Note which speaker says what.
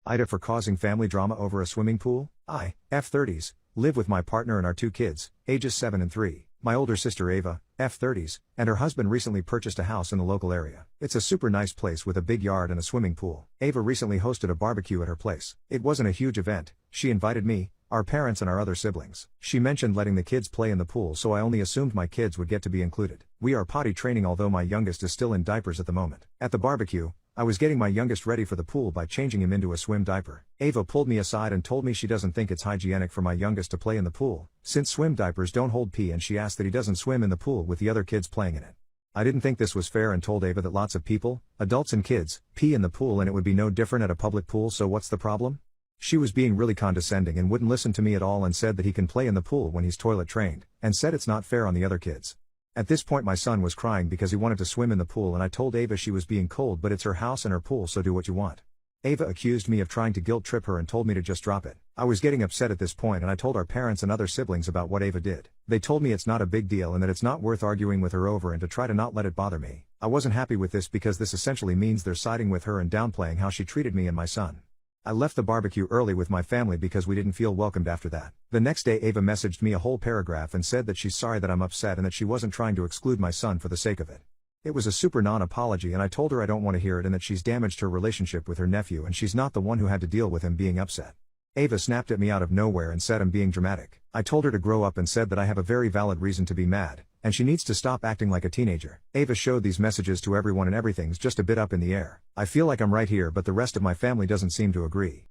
Speaker 1: AlTA for causing family drama over a swimming pool. I, F30s, live with my partner and our 2 kids, ages 7 and 3. My older sister Ava, F30s, and her husband recently purchased a house in the local area. It's a super nice place with a big yard and a swimming pool. Ava recently hosted a barbecue at her place. It wasn't a huge event. She invited me, our parents and our other siblings. She mentioned letting the kids play in the pool, so I only assumed my kids would get to be included. We are potty training, although my youngest is still in diapers at the moment. At the barbecue, I was getting my youngest ready for the pool by changing him into a swim diaper. Ava pulled me aside and told me she doesn't think it's hygienic for my youngest to play in the pool, since swim diapers don't hold pee, and she asked that he doesn't swim in the pool with the other kids playing in it. I didn't think this was fair and told Ava that lots of people, adults and kids, pee in the pool and it would be no different at a public pool, so what's the problem? She was being really condescending and wouldn't listen to me at all, and said that he can play in the pool when he's toilet trained, and said it's not fair on the other kids. At this point my son was crying because he wanted to swim in the pool, and I told Ava she was being cold, but it's her house and her pool, so do what you want. Ava accused me of trying to guilt trip her and told me to just drop it. I was getting upset at this point, and I told our parents and other siblings about what Ava did. They told me it's not a big deal and that it's not worth arguing with her over, and to try to not let it bother me. I wasn't happy with this because this essentially means they're siding with her and downplaying how she treated me and my son. I left the barbecue early with my family because we didn't feel welcomed after that. The next day Ava messaged me a whole paragraph and said that she's sorry that I'm upset and that she wasn't trying to exclude my son for the sake of it. It was a super non-apology, and I told her I don't want to hear it and that she's damaged her relationship with her nephew and she's not the one who had to deal with him being upset. Ava snapped at me out of nowhere and said I'm being dramatic. I told her to grow up and said that I have a very valid reason to be mad, and she needs to stop acting like a teenager. Ava showed these messages to everyone and everything's just a bit up in the air. I feel like I'm right here, but the rest of my family doesn't seem to agree.